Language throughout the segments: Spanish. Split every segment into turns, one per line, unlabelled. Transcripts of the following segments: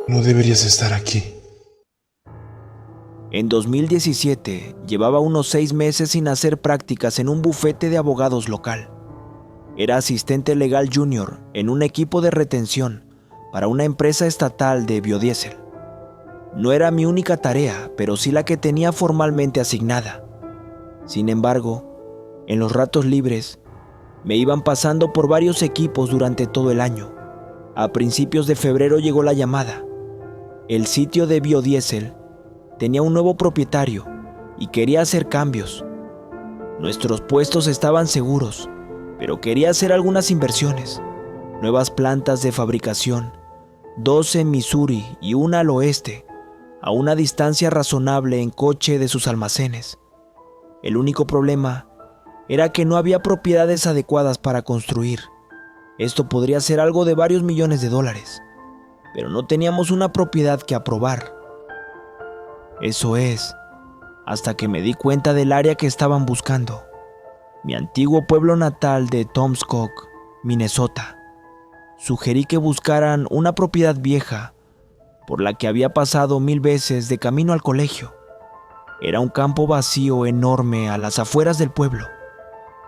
No deberías estar aquí.
En 2017 llevaba unos 6 meses sin hacer prácticas en un bufete de abogados local. Era asistente legal junior en un equipo de retención para una empresa estatal de biodiesel. No era mi única tarea, pero sí la que tenía formalmente asignada. Sin embargo, en los ratos libres, me iban pasando por varios equipos durante todo el año. A principios de febrero llegó la llamada. El sitio de biodiesel tenía un nuevo propietario y quería hacer cambios. Nuestros puestos estaban seguros, pero quería hacer algunas inversiones. Nuevas plantas de fabricación, 2 en Missouri y una al oeste, a una distancia razonable en coche de sus almacenes. El único problema era que no había propiedades adecuadas para construir. Esto podría ser algo de varios millones de dólares, pero no teníamos una propiedad que aprobar. Eso es, hasta que me di cuenta del área que estaban buscando. Mi antiguo pueblo natal de Tomskok, Minnesota. Sugerí que buscaran una propiedad vieja por la que había pasado 1000 veces de camino al colegio. Era un campo vacío enorme a las afueras del pueblo,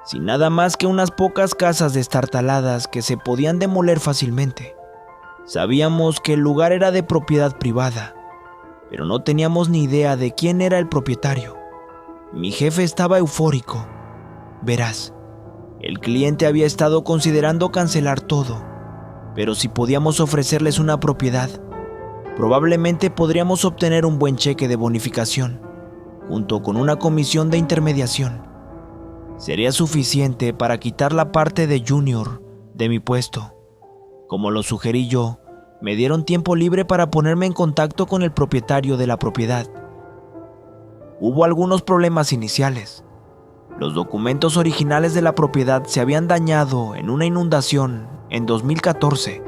sin nada más que unas pocas casas destartaladas que se podían demoler fácilmente. Sabíamos que el lugar era de propiedad privada, pero no teníamos ni idea de quién era el propietario. Mi jefe estaba eufórico. Verás, el cliente había estado considerando cancelar todo, pero si podíamos ofrecerles una propiedad, probablemente podríamos obtener un buen cheque de bonificación, junto con una comisión de intermediación. Sería suficiente para quitar la parte de junior de mi puesto. Como lo sugerí yo, me dieron tiempo libre para ponerme en contacto con el propietario de la propiedad. Hubo algunos problemas iniciales. Los documentos originales de la propiedad se habían dañado en una inundación en 2014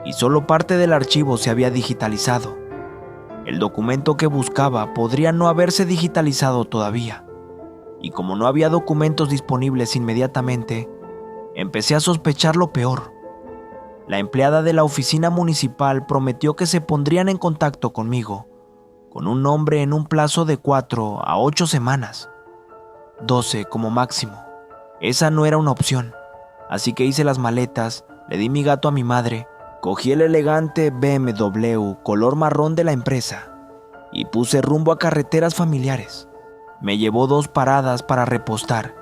y solo parte del archivo se había digitalizado. El documento que buscaba podría no haberse digitalizado todavía, y como no había documentos disponibles inmediatamente, empecé a sospechar lo peor. La empleada de la oficina municipal prometió que se pondrían en contacto conmigo, con un nombre en un plazo de 4 a 8 semanas. 12 como máximo. Esa no era una opción, así que hice las maletas, le di mi gato a mi madre, cogí el elegante BMW color marrón de la empresa y puse rumbo a carreteras familiares. Me llevó 2 paradas para repostar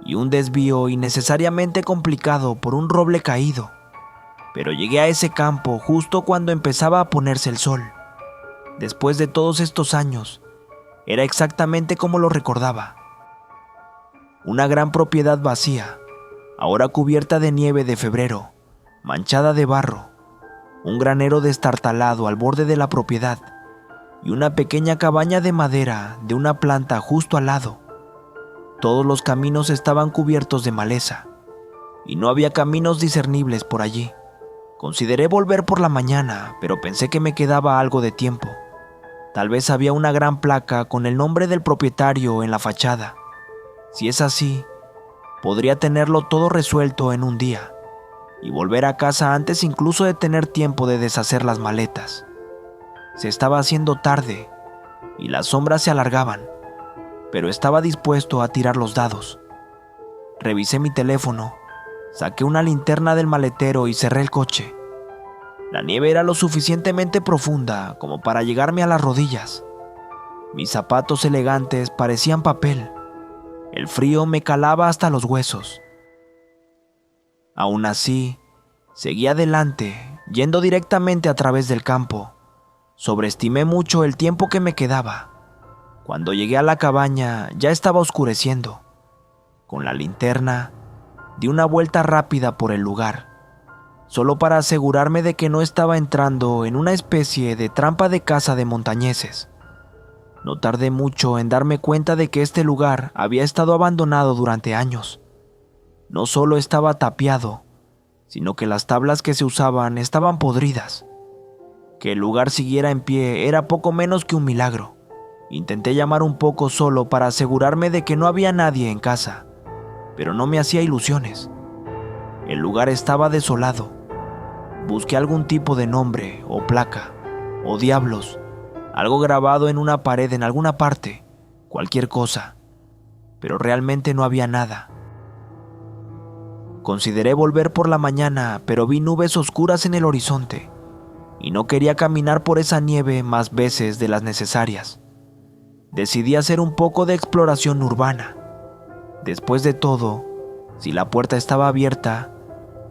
y un desvío innecesariamente complicado por un roble caído. Pero llegué a ese campo justo cuando empezaba a ponerse el sol. Después de todos estos años, era exactamente como lo recordaba. Una gran propiedad vacía, ahora cubierta de nieve de febrero, manchada de barro, un granero destartalado al borde de la propiedad y una pequeña cabaña de madera de una planta justo al lado. Todos los caminos estaban cubiertos de maleza y no había caminos discernibles por allí. Consideré volver por la mañana, pero pensé que me quedaba algo de tiempo. Tal vez había una gran placa con el nombre del propietario en la fachada. Si es así, podría tenerlo todo resuelto en un día y volver a casa antes incluso de tener tiempo de deshacer las maletas. Se estaba haciendo tarde y las sombras se alargaban, pero estaba dispuesto a tirar los dados. Revisé mi teléfono, saqué una linterna del maletero y cerré el coche. La nieve era lo suficientemente profunda como para llegarme a las rodillas. Mis zapatos elegantes parecían papel. El frío me calaba hasta los huesos. Aún así, seguí adelante, yendo directamente a través del campo. Sobreestimé mucho el tiempo que me quedaba. Cuando llegué a la cabaña, ya estaba oscureciendo. Con la linterna, di una vuelta rápida por el lugar, solo para asegurarme de que no estaba entrando en una especie de trampa de caza de montañeses. No tardé mucho en darme cuenta de que este lugar había estado abandonado durante años. No solo estaba tapiado, sino que las tablas que se usaban estaban podridas. Que el lugar siguiera en pie era poco menos que un milagro. Intenté llamar un poco solo para asegurarme de que no había nadie en casa, pero no me hacía ilusiones. El lugar estaba desolado. Busqué algún tipo de nombre o placa, o diablos, algo grabado en una pared en alguna parte, cualquier cosa, pero realmente no había nada. Consideré volver por la mañana, pero vi nubes oscuras en el horizonte y no quería caminar por esa nieve más veces de las necesarias. Decidí hacer un poco de exploración urbana. Después de todo, si la puerta estaba abierta,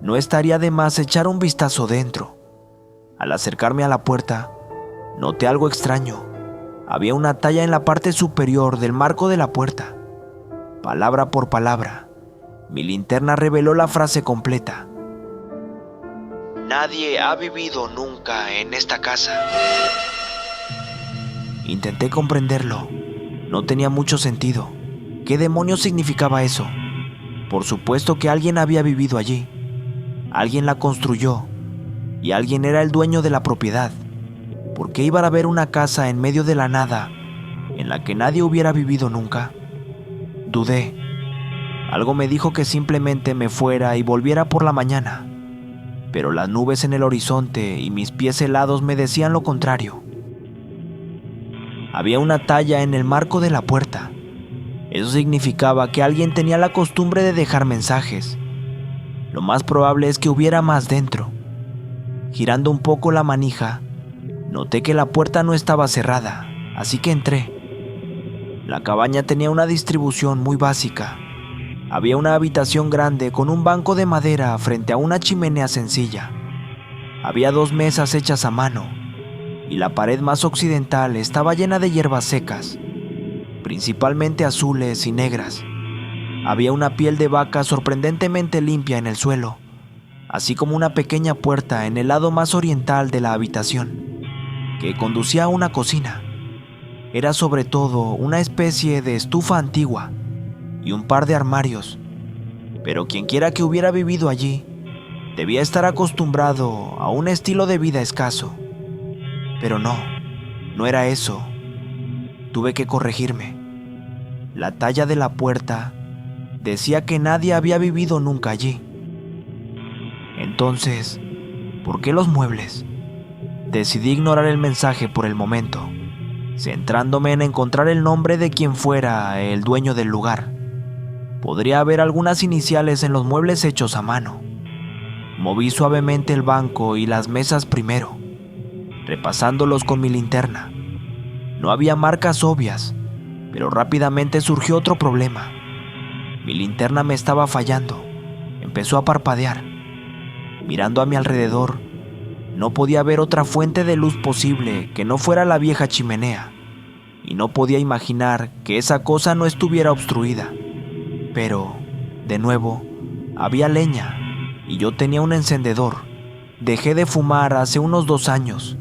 no estaría de más echar un vistazo dentro. Al acercarme a la puerta, noté algo extraño. Había una talla en la parte superior del marco de la puerta. Palabra por palabra, mi linterna reveló la frase completa. Nadie ha vivido nunca en esta casa. Intenté comprenderlo. No tenía mucho sentido. ¿Qué demonios significaba eso? Por supuesto que alguien había vivido allí. Alguien la construyó. Y alguien era el dueño de la propiedad. ¿Por qué iba a haber una casa en medio de la nada en la que nadie hubiera vivido nunca? Dudé. Algo me dijo que simplemente me fuera y volviera por la mañana. Pero las nubes en el horizonte y mis pies helados me decían lo contrario. Había una talla en el marco de la puerta. Eso significaba que alguien tenía la costumbre de dejar mensajes. Lo más probable es que hubiera más dentro. Girando un poco la manija, noté que la puerta no estaba cerrada, así que entré. La cabaña tenía una distribución muy básica. Había una habitación grande con un banco de madera frente a una chimenea sencilla. Había 2 mesas hechas a mano, y la pared más occidental estaba llena de hierbas secas, principalmente azules y negras. Había una piel de vaca sorprendentemente limpia en el suelo, así como una pequeña puerta en el lado más oriental de la habitación, que conducía a una cocina. Era sobre todo una especie de estufa antigua y un par de armarios, pero quienquiera que hubiera vivido allí debía estar acostumbrado a un estilo de vida escaso. Pero no era eso. Tuve que corregirme. La talla de la puerta decía que nadie había vivido nunca allí. Entonces, ¿por qué los muebles? Decidí ignorar el mensaje por el momento, centrándome en encontrar el nombre de quien fuera el dueño del lugar. Podría haber algunas iniciales en los muebles hechos a mano. Moví suavemente el banco y las mesas primero, repasándolos con mi linterna. No había marcas obvias, pero rápidamente surgió otro problema. Mi linterna me estaba fallando. Empezó a parpadear. Mirando a mi alrededor, no podía ver otra fuente de luz posible que no fuera la vieja chimenea, y no podía imaginar que esa cosa no estuviera obstruida. Pero, de nuevo, había leña, y yo tenía un encendedor. Dejé de fumar hace unos 2 años,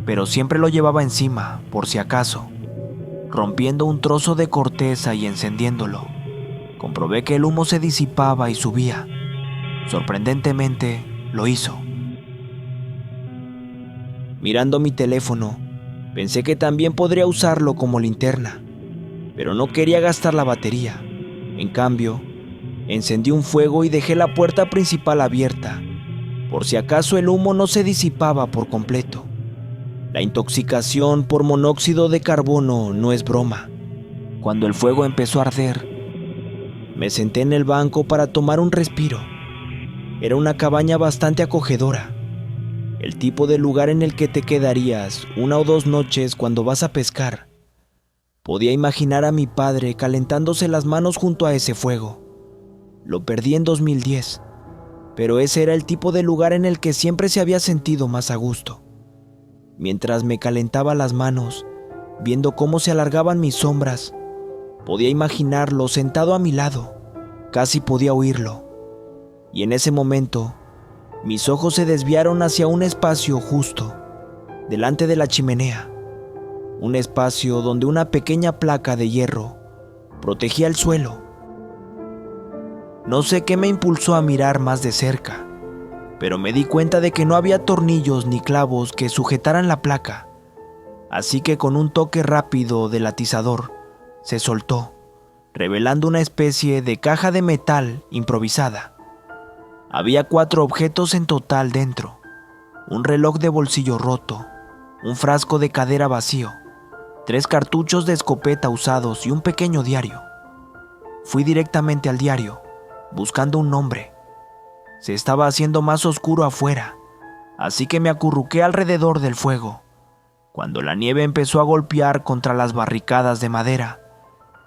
pero siempre lo llevaba encima, por si acaso. Rompiendo un trozo de corteza y encendiéndolo, comprobé que el humo se disipaba y subía. Sorprendentemente, lo hizo. Mirando mi teléfono, pensé que también podría usarlo como linterna, pero no quería gastar la batería. En cambio, encendí un fuego y dejé la puerta principal abierta, por si acaso el humo no se disipaba por completo. La intoxicación por monóxido de carbono no es broma. Cuando el fuego empezó a arder, me senté en el banco para tomar un respiro. Era una cabaña bastante acogedora, el tipo de lugar en el que te quedarías 1 o 2 noches cuando vas a pescar. Podía imaginar a mi padre calentándose las manos junto a ese fuego. Lo perdí en 2010, pero ese era el tipo de lugar en el que siempre se había sentido más a gusto. Mientras me calentaba las manos, viendo cómo se alargaban mis sombras, podía imaginarlo sentado a mi lado, casi podía oírlo. Y en ese momento, mis ojos se desviaron hacia un espacio justo, delante de la chimenea. Un espacio donde una pequeña placa de hierro protegía el suelo. No sé qué me impulsó a mirar más de cerca, pero me di cuenta de que no había tornillos ni clavos que sujetaran la placa, así que con un toque rápido del atizador, se soltó, revelando una especie de caja de metal improvisada. Había 4 objetos en total dentro: un reloj de bolsillo roto, un frasco de cadera vacío, 3 cartuchos de escopeta usados y un pequeño diario. Fui directamente al diario, buscando un nombre. Se estaba haciendo más oscuro afuera, así que me acurruqué alrededor del fuego. Cuando la nieve empezó a golpear contra las barricadas de madera,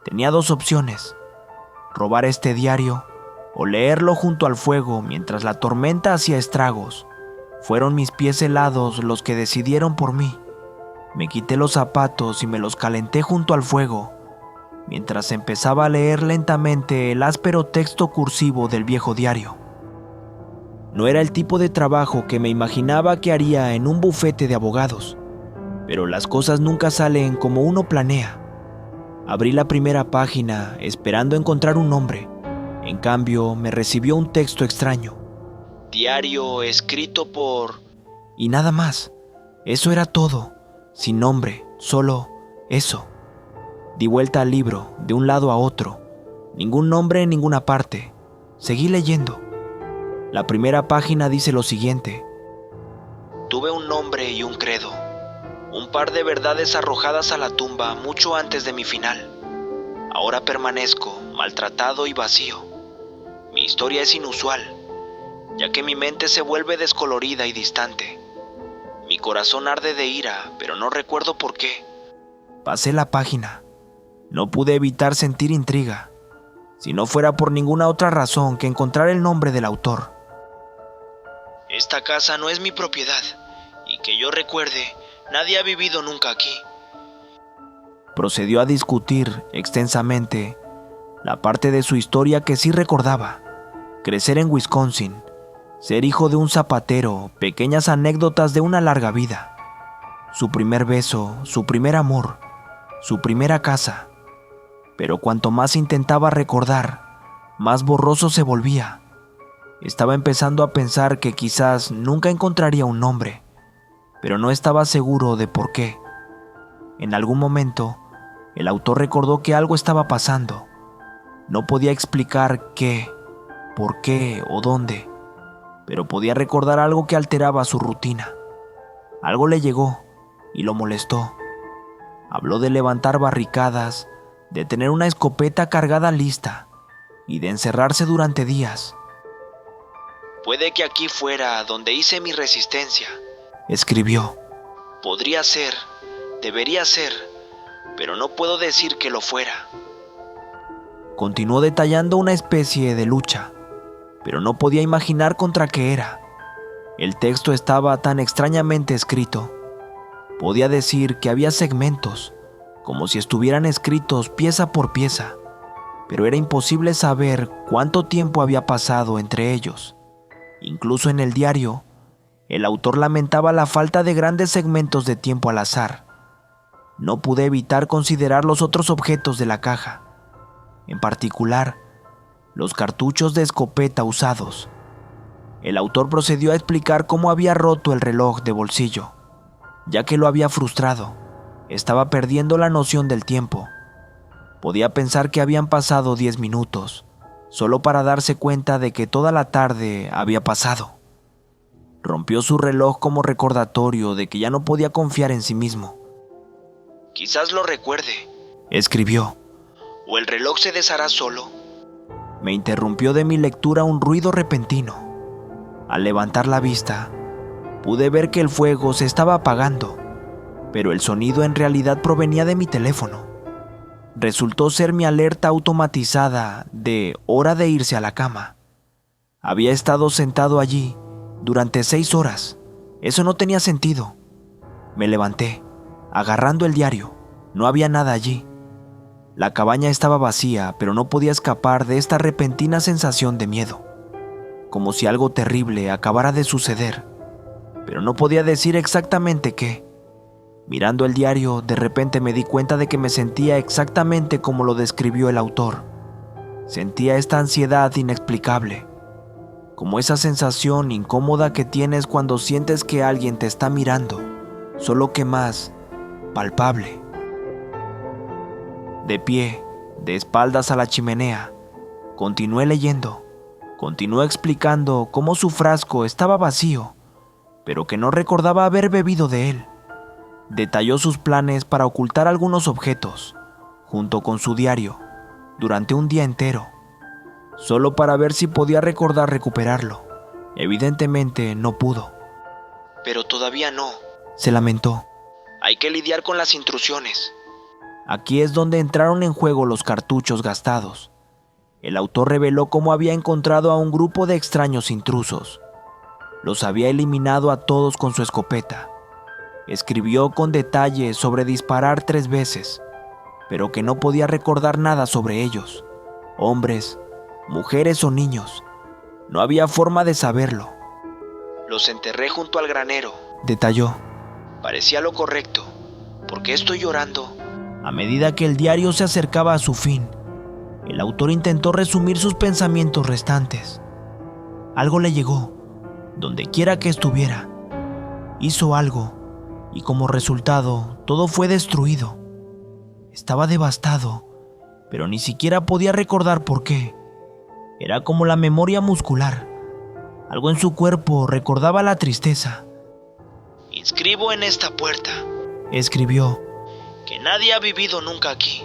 tenía 2 opciones: robar este diario o leerlo junto al fuego mientras la tormenta hacía estragos. Fueron mis pies helados los que decidieron por mí. Me quité los zapatos y me los calenté junto al fuego, mientras empezaba a leer lentamente el áspero texto cursivo del viejo diario. No era el tipo de trabajo que me imaginaba que haría en un bufete de abogados, pero las cosas nunca salen como uno planea. Abrí la primera página esperando encontrar un nombre. En cambio, me recibió un texto extraño. Diario escrito por... Y nada más. Eso era todo. Sin nombre, solo eso. Di vuelta al libro, de un lado a otro. Ningún nombre en ninguna parte. Seguí leyendo. La primera página dice lo siguiente: tuve un nombre y un credo. Un par de verdades arrojadas a la tumba mucho antes de mi final. Ahora permanezco maltratado y vacío. Mi historia es inusual, ya que mi mente se vuelve descolorida y distante. Mi corazón arde de ira, pero no recuerdo por qué. Pasé la página. No pude evitar sentir intriga, si no fuera por ninguna otra razón que encontrar el nombre del autor. Esta casa no es mi propiedad, y que yo recuerde, nadie ha vivido nunca aquí. Procedió a discutir extensamente la parte de su historia que sí recordaba: crecer en Wisconsin, ser hijo de un zapatero, pequeñas anécdotas de una larga vida, su primer beso, su primer amor, su primera casa. Pero cuanto más intentaba recordar, más borroso se volvía. Estaba empezando a pensar que quizás nunca encontraría un nombre, pero no estaba seguro de por qué. En algún momento, el autor recordó que algo estaba pasando. No podía explicar qué, por qué o dónde, pero podía recordar algo que alteraba su rutina. Algo le llegó y lo molestó. Habló de levantar barricadas, de tener una escopeta cargada lista y de encerrarse durante días. Puede que aquí fuera donde hice mi resistencia, escribió. Podría ser, debería ser, pero no puedo decir que lo fuera. Continuó detallando una especie de lucha, pero no podía imaginar contra qué era. El texto estaba tan extrañamente escrito. Podía decir que había segmentos, como si estuvieran escritos pieza por pieza, pero era imposible saber cuánto tiempo había pasado entre ellos. Incluso en el diario, el autor lamentaba la falta de grandes segmentos de tiempo al azar. No pude evitar considerar los otros objetos de la caja, en particular, los cartuchos de escopeta usados. El autor procedió a explicar cómo había roto el reloj de bolsillo, ya que lo había frustrado. Estaba perdiendo la noción del tiempo. Podía pensar que habían pasado 10 minutos, solo para darse cuenta de que toda la tarde había pasado. Rompió su reloj como recordatorio de que ya no podía confiar en sí mismo. Quizás lo recuerde, escribió. ¿O el reloj se deshará solo? Me interrumpió de mi lectura un ruido repentino. Al levantar la vista, pude ver que el fuego se estaba apagando, pero el sonido en realidad provenía de mi teléfono. Resultó ser mi alerta automatizada de hora de irse a la cama. Había estado sentado allí durante 6 horas. Eso no tenía sentido. Me levanté, agarrando el diario. No había nada allí. La cabaña estaba vacía, pero no podía escapar de esta repentina sensación de miedo, como si algo terrible acabara de suceder, pero no podía decir exactamente qué. Mirando el diario, de repente me di cuenta de que me sentía exactamente como lo describió el autor. Sentía esta ansiedad inexplicable, como esa sensación incómoda que tienes cuando sientes que alguien te está mirando, solo que más palpable. De pie, de espaldas a la chimenea, continué leyendo. Continuó explicando cómo su frasco estaba vacío, pero que no recordaba haber bebido de él. Detalló sus planes para ocultar algunos objetos, junto con su diario, durante un día entero, solo para ver si podía recordar recuperarlo. Evidentemente no pudo.
Pero todavía no,
se lamentó.
Hay que lidiar con las intrusiones.
Aquí es donde entraron en juego los cartuchos gastados. El autor reveló cómo había encontrado a un grupo de extraños intrusos. Los había eliminado a todos con su escopeta. Escribió con detalle sobre disparar 3 veces, pero que no podía recordar nada sobre ellos. Hombres, mujeres o niños. No había forma de saberlo.
Los enterré junto al granero,
detalló.
Parecía lo correcto. ¿Por qué estoy llorando?
A medida que el diario se acercaba a su fin, el autor intentó resumir sus pensamientos restantes. Algo le llegó, donde quiera que estuviera. Hizo algo, y como resultado, todo fue destruido. Estaba devastado, pero ni siquiera podía recordar por qué. Era como la memoria muscular. Algo en su cuerpo recordaba la tristeza.
Inscribo en esta puerta,
escribió,
que nadie ha vivido nunca aquí.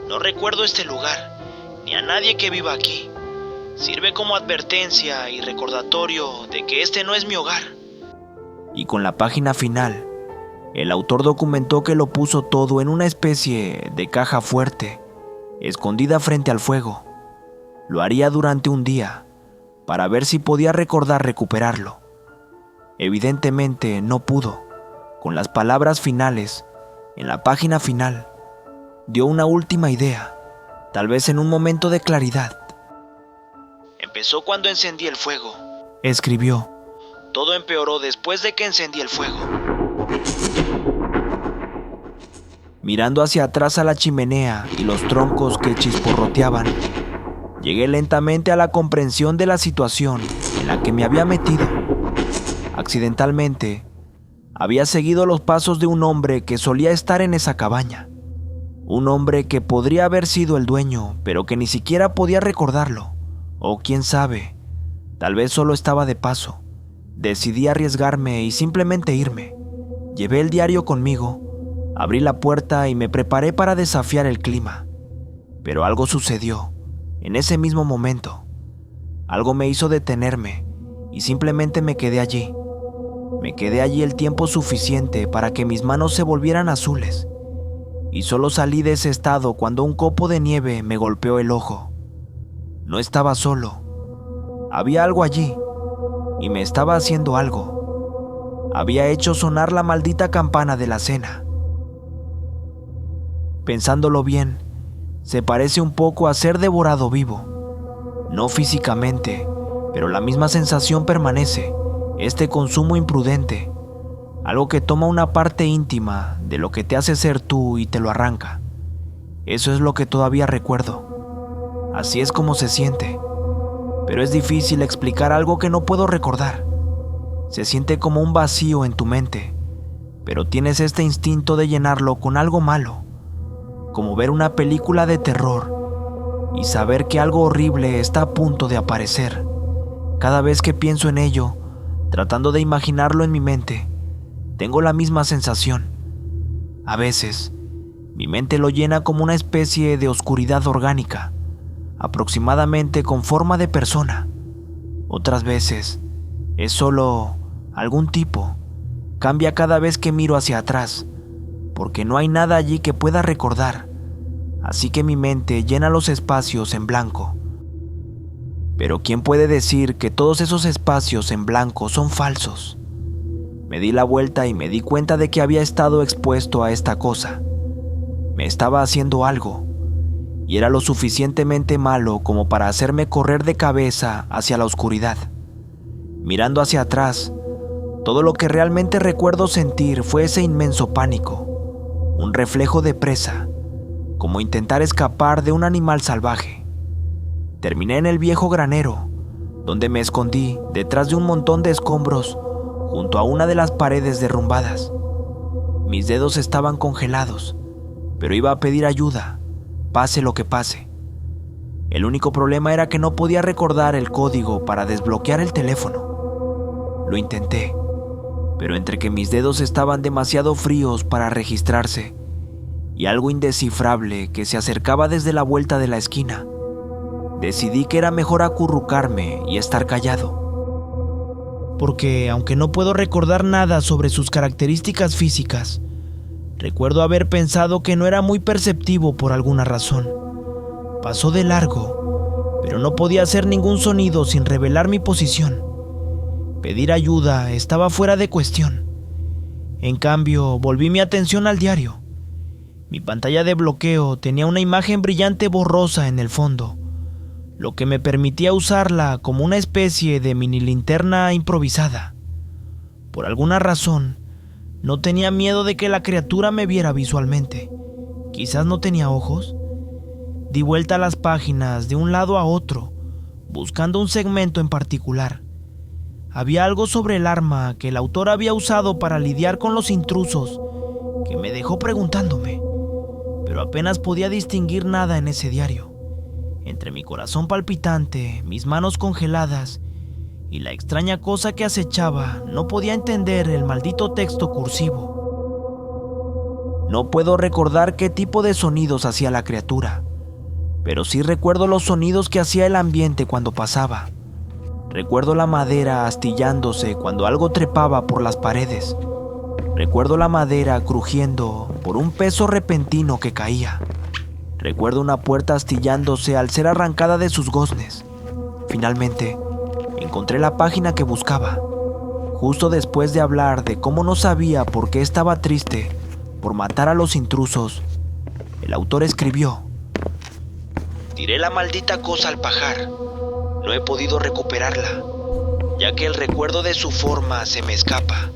No recuerdo este lugar, ni a nadie que viva aquí. Sirve como advertencia y recordatorio de que este no es mi hogar.
Y con la página final, el autor documentó que lo puso todo en una especie de caja fuerte, escondida frente al fuego. Lo haría durante un día, para ver si podía recordar recuperarlo. Evidentemente no pudo. Con las palabras finales, en la página final, dio una última idea, tal vez en un momento de claridad.
Empezó cuando encendí el fuego,
escribió.
Todo empeoró después de que encendí el fuego.
Mirando hacia atrás a la chimenea y los troncos que chisporroteaban, llegué lentamente a la comprensión de la situación en la que me había metido. Accidentalmente, había seguido los pasos de un hombre que solía estar en esa cabaña. Un hombre que podría haber sido el dueño, pero que ni siquiera podía recordarlo. O quién sabe, tal vez solo estaba de paso. Decidí arriesgarme y simplemente irme. Llevé el diario conmigo, abrí la puerta y me preparé para desafiar el clima. Pero algo sucedió, en ese mismo momento. Algo me hizo detenerme y simplemente me quedé allí. Me quedé allí el tiempo suficiente para que mis manos se volvieran azules. Y solo salí de ese estado cuando un copo de nieve me golpeó el ojo. No estaba solo. Había algo allí, y me estaba haciendo algo. Había hecho sonar la maldita campana de la cena. Pensándolo bien, se parece un poco a ser devorado vivo. No físicamente, pero la misma sensación permanece, este consumo imprudente. Algo que toma una parte íntima de lo que te hace ser tú y te lo arranca. Eso es lo que todavía recuerdo. Así es como se siente. Pero es difícil explicar algo que no puedo recordar. Se siente como un vacío en tu mente, pero tienes este instinto de llenarlo con algo malo, como ver una película de terror y saber que algo horrible está a punto de aparecer. Cada vez que pienso en ello, tratando de imaginarlo en mi mente, tengo la misma sensación. A veces, mi mente lo llena como una especie de oscuridad orgánica, aproximadamente con forma de persona. Otras veces, es solo algún tipo. Cambia cada vez que miro hacia atrás, porque no hay nada allí que pueda recordar. Así que mi mente llena los espacios en blanco. Pero ¿quién puede decir que todos esos espacios en blanco son falsos? Me di la vuelta y me di cuenta de que había estado expuesto a esta cosa. Me estaba haciendo algo, y era lo suficientemente malo como para hacerme correr de cabeza hacia la oscuridad. Mirando hacia atrás, todo lo que realmente recuerdo sentir fue ese inmenso pánico, un reflejo de presa, como intentar escapar de un animal salvaje. Terminé en el viejo granero, donde me escondí detrás de un montón de escombros junto a una de las paredes derrumbadas. Mis dedos estaban congelados, pero iba a pedir ayuda, pase lo que pase. El único problema era que no podía recordar el código para desbloquear el teléfono. Lo intenté, pero entre que mis dedos estaban demasiado fríos para registrarse y algo indescifrable que se acercaba desde la vuelta de la esquina, decidí que era mejor acurrucarme y estar callado. Porque aunque no puedo recordar nada sobre sus características físicas, recuerdo haber pensado que no era muy perceptivo por alguna razón. Pasó de largo, pero no podía hacer ningún sonido sin revelar mi posición. Pedir ayuda estaba fuera de cuestión. En cambio, volví mi atención al diario. Mi pantalla de bloqueo tenía una imagen brillante borrosa en el fondo, lo que me permitía usarla como una especie de mini linterna improvisada. Por alguna razón, no tenía miedo de que la criatura me viera visualmente. Quizás no tenía ojos. Di vuelta a las páginas de un lado a otro, buscando un segmento en particular. Había algo sobre el arma que el autor había usado para lidiar con los intrusos que me dejó preguntándome, pero apenas podía distinguir nada en ese diario. Entre mi corazón palpitante, mis manos congeladas y la extraña cosa que acechaba, no podía entender el maldito texto cursivo. No puedo recordar qué tipo de sonidos hacía la criatura, pero sí recuerdo los sonidos que hacía el ambiente cuando pasaba. Recuerdo la madera astillándose cuando algo trepaba por las paredes. Recuerdo la madera crujiendo por un peso repentino que caía. Recuerdo una puerta astillándose al ser arrancada de sus goznes. Finalmente, encontré la página que buscaba. Justo después de hablar de cómo no sabía por qué estaba triste por matar a los intrusos, el autor escribió:
Tiré la maldita cosa al pajar. No he podido recuperarla, ya que el recuerdo de su forma se me escapa.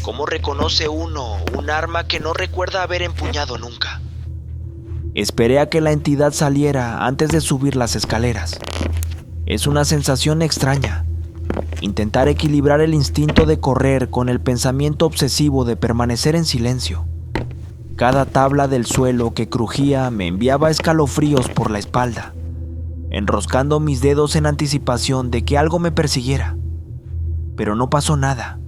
¿Cómo reconoce uno un arma que no recuerda haber empuñado nunca?
Esperé a que la entidad saliera antes de subir las escaleras. Es una sensación extraña. Intentar equilibrar el instinto de correr con el pensamiento obsesivo de permanecer en silencio. Cada tabla del suelo que crujía me enviaba escalofríos por la espalda, enroscando mis dedos en anticipación de que algo me persiguiera. Pero no pasó nada.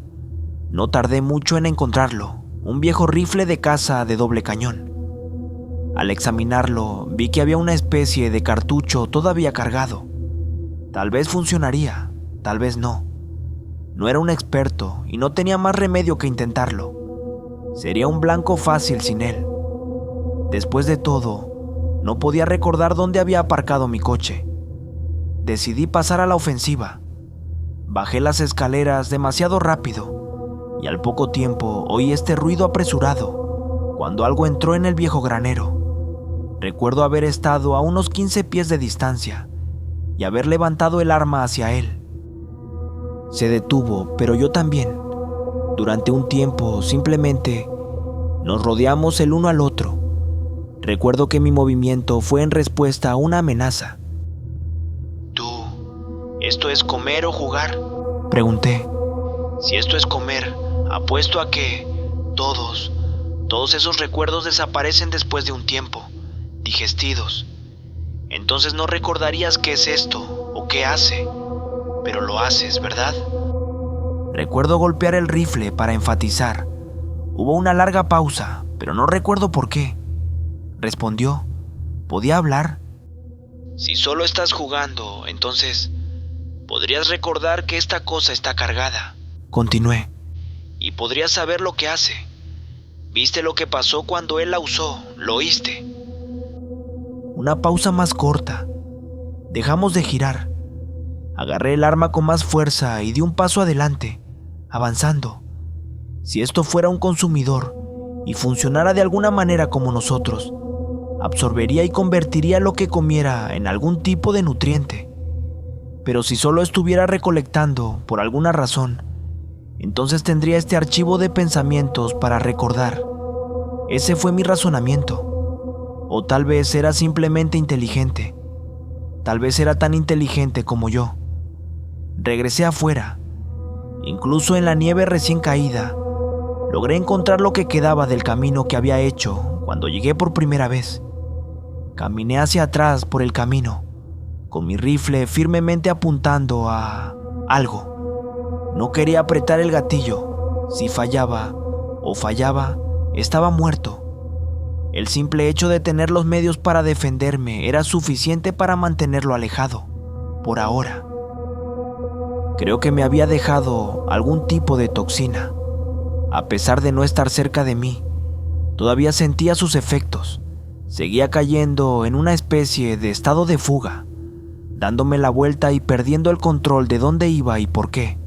No tardé mucho en encontrarlo, un viejo rifle de caza de doble cañón. Al examinarlo, vi que había una especie de cartucho todavía cargado. Tal vez funcionaría, tal vez no. No era un experto y no tenía más remedio que intentarlo. Sería un blanco fácil sin él. Después de todo, no podía recordar dónde había aparcado mi coche. Decidí pasar a la ofensiva. Bajé las escaleras demasiado rápido y al poco tiempo oí este ruido apresurado cuando algo entró en el viejo granero. Recuerdo haber estado a unos 15 pies de distancia y haber levantado el arma hacia él. Se detuvo, pero yo también. Durante un tiempo, simplemente, nos rodeamos el uno al otro. Recuerdo que mi movimiento fue en respuesta a una amenaza.
¿Tú, esto es comer o jugar?,
pregunté.
Si esto es comer, apuesto a que todos esos recuerdos desaparecen después de un tiempo, digestidos. Entonces no recordarías qué es esto o qué hace, pero lo haces, ¿verdad?
Recuerdo golpear el rifle para enfatizar. Hubo una larga pausa, pero no recuerdo por qué. Respondió. ¿Podía hablar?
Si solo estás jugando, entonces podrías recordar que esta cosa está cargada.
Continué.
Y podrías saber lo que hace. ¿Viste lo que pasó cuando él la usó? ¿Lo oíste?
Una pausa más corta. Dejamos de girar. Agarré el arma con más fuerza y di un paso adelante, avanzando. Si esto fuera un consumidor y funcionara de alguna manera como nosotros, absorbería y convertiría lo que comiera en algún tipo de nutriente. Pero si solo estuviera recolectando por alguna razón, entonces tendría este archivo de pensamientos para recordar. Ese fue mi razonamiento. O tal vez era simplemente inteligente. Tal vez era tan inteligente como yo. Regresé afuera. Incluso en la nieve recién caída, logré encontrar lo que quedaba del camino que había hecho cuando llegué por primera vez. Caminé hacia atrás por el camino, con mi rifle firmemente apuntando a algo. No quería apretar el gatillo, Si fallaba o fallaba, estaba muerto. El simple hecho de tener los medios para defenderme era suficiente para mantenerlo alejado, por ahora. Creo que me había dejado algún tipo de toxina. A pesar de no estar cerca de mí, todavía sentía sus efectos. Seguía cayendo en una especie de estado de fuga, dándome la vuelta y perdiendo el control de dónde iba y por qué.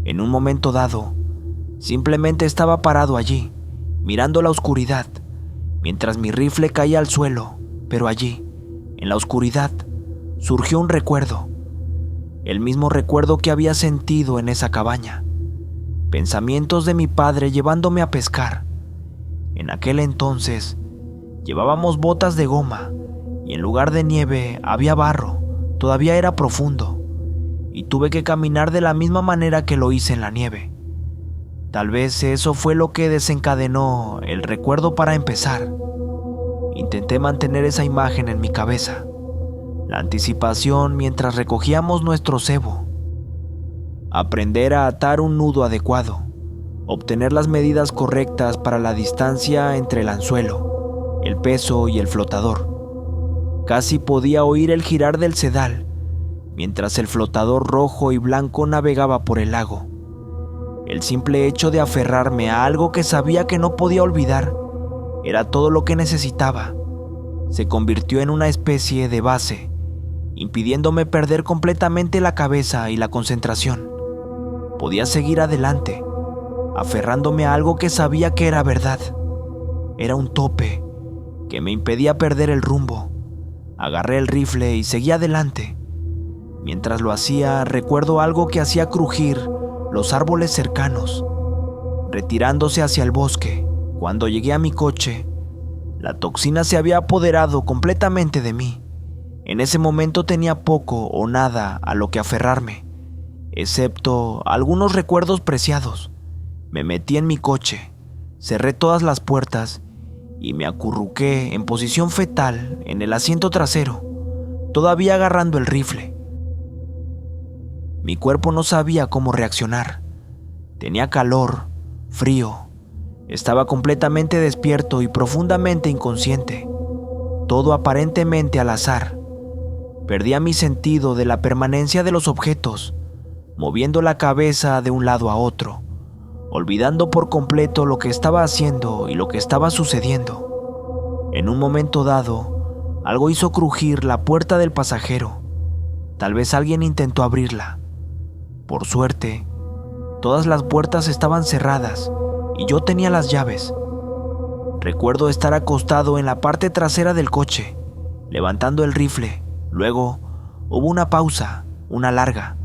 En un momento dado, simplemente estaba parado allí, mirando la oscuridad, mientras mi rifle caía al suelo, pero allí, en la oscuridad, surgió un recuerdo. El mismo recuerdo que había sentido en esa cabaña. Pensamientos de mi padre llevándome a pescar. En aquel entonces, llevábamos botas de goma y en lugar de nieve había barro. Todavía era profundo y tuve que caminar de la misma manera que lo hice en la nieve. Tal vez eso fue lo que desencadenó el recuerdo para empezar. Intenté mantener esa imagen en mi cabeza, la anticipación mientras recogíamos nuestro cebo. Aprender a atar un nudo adecuado, obtener las medidas correctas para la distancia entre el anzuelo, el peso y el flotador. Casi podía oír el girar del sedal, mientras el flotador rojo y blanco navegaba por el lago. El simple hecho de aferrarme a algo que sabía que no podía olvidar era todo lo que necesitaba. Se convirtió en una especie de base, impidiéndome perder completamente la cabeza y la concentración. Podía seguir adelante, aferrándome a algo que sabía que era verdad. Era un tope que me impedía perder el rumbo. Agarré el rifle y seguí adelante. Mientras lo hacía, recuerdo algo que hacía crujir los árboles cercanos, retirándose hacia el bosque. Cuando llegué a mi coche, la toxina se había apoderado completamente de mí. En ese momento tenía poco o nada a lo que aferrarme, excepto algunos recuerdos preciados. Me metí en mi coche, cerré todas las puertas y me acurruqué en posición fetal en el asiento trasero, todavía agarrando el rifle. Mi cuerpo no sabía cómo reaccionar. Tenía calor, frío. Estaba completamente despierto y profundamente inconsciente. Todo aparentemente al azar. Perdía mi sentido de la permanencia de los objetos, moviendo la cabeza de un lado a otro, olvidando por completo lo que estaba haciendo y lo que estaba sucediendo. En un momento dado, algo hizo crujir la puerta del pasajero. Tal vez alguien intentó abrirla. Por suerte, todas las puertas estaban cerradas y yo tenía las llaves. Recuerdo estar acostado en la parte trasera del coche, levantando el rifle. Luego, hubo una pausa, una larga.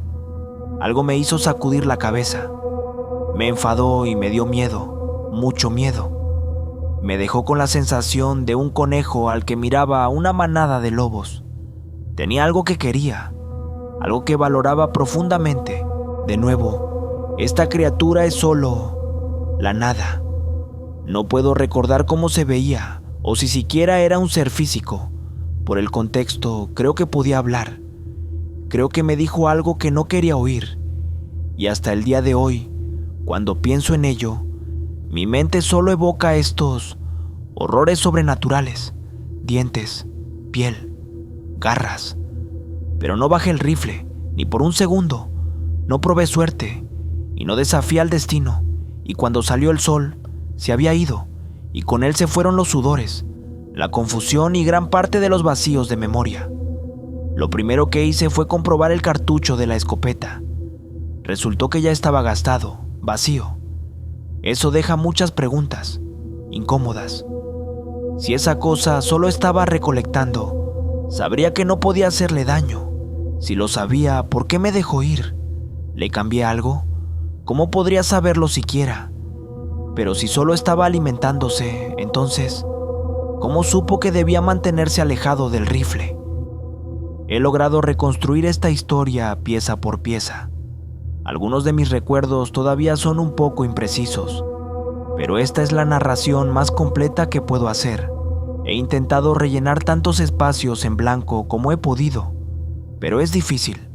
Algo me hizo sacudir la cabeza. Me enfadó y me dio miedo, mucho miedo. Me dejó con la sensación de un conejo al que miraba a una manada de lobos. Tenía algo que quería, algo que valoraba profundamente. De nuevo, esta criatura es solo la nada. No puedo recordar cómo se veía o si siquiera era un ser físico. Por el contexto, creo que podía hablar. Creo que me dijo algo que no quería oír. Y hasta el día de hoy, cuando pienso en ello, mi mente solo evoca estos horrores sobrenaturales: dientes, piel, garras. Pero no bajé el rifle, ni por un segundo. No probé suerte y no desafié al destino, y cuando salió el sol, se había ido, y con él se fueron los sudores, la confusión y gran parte de los vacíos de memoria. Lo primero que hice fue comprobar el cartucho de la escopeta. Resultó que ya estaba gastado, vacío. Eso deja muchas preguntas, incómodas. Si esa cosa solo estaba recolectando, sabría que no podía hacerle daño. Si lo sabía, ¿por qué me dejó ir? ¿Le cambié algo? ¿Cómo podría saberlo siquiera? Pero si solo estaba alimentándose, entonces, ¿cómo supo que debía mantenerse alejado del rifle? He logrado reconstruir esta historia pieza por pieza. Algunos de mis recuerdos todavía son un poco imprecisos, pero esta es la narración más completa que puedo hacer. He intentado rellenar tantos espacios en blanco como he podido, pero es difícil.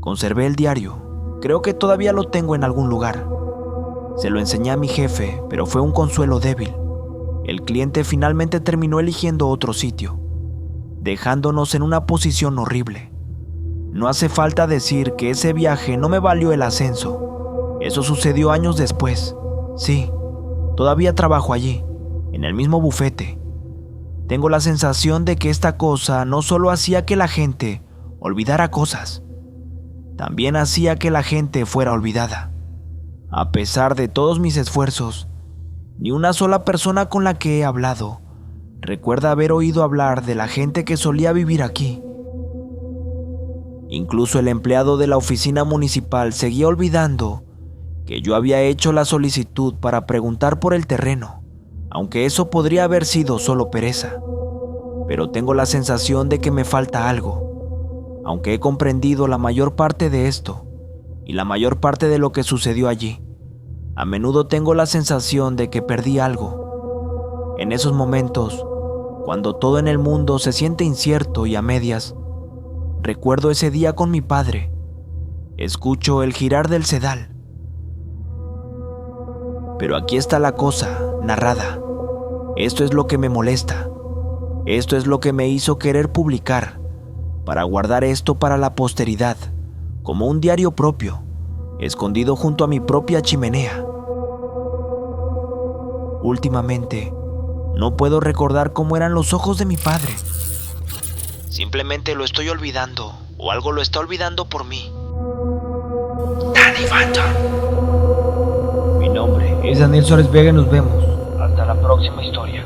Conservé el diario. Creo que todavía lo tengo en algún lugar. Se lo enseñé a mi jefe, pero fue un consuelo débil. El cliente finalmente terminó eligiendo otro sitio, dejándonos en una posición horrible. No hace falta decir que ese viaje no me valió el ascenso. Eso sucedió años después. Sí, todavía trabajo allí, en el mismo bufete. Tengo la sensación de que esta cosa no solo hacía que la gente olvidara cosas, también hacía que la gente fuera olvidada. A pesar de todos mis esfuerzos, ni una sola persona con la que he hablado recuerda haber oído hablar de la gente que solía vivir aquí. Incluso el empleado de la oficina municipal seguía olvidando que yo había hecho la solicitud para preguntar por el terreno, aunque eso podría haber sido solo pereza. Pero tengo la sensación de que me falta algo, aunque he comprendido la mayor parte de esto y la mayor parte de lo que sucedió allí. A menudo tengo la sensación de que perdí algo. En esos momentos, cuando todo en el mundo se siente incierto y a medias, recuerdo ese día con mi padre. Escucho el girar del sedal. Pero aquí está la cosa, narrada. Esto es lo que me molesta. Esto es lo que me hizo querer publicar, para guardar esto para la posteridad, como un diario propio, escondido junto a mi propia chimenea. Últimamente, no puedo recordar cómo eran los ojos de mi padre.
Simplemente lo estoy olvidando, o algo lo está olvidando por mí.
Danny Phantom. Mi nombre es Daniel Suárez Vega y nos vemos. Hasta la próxima historia.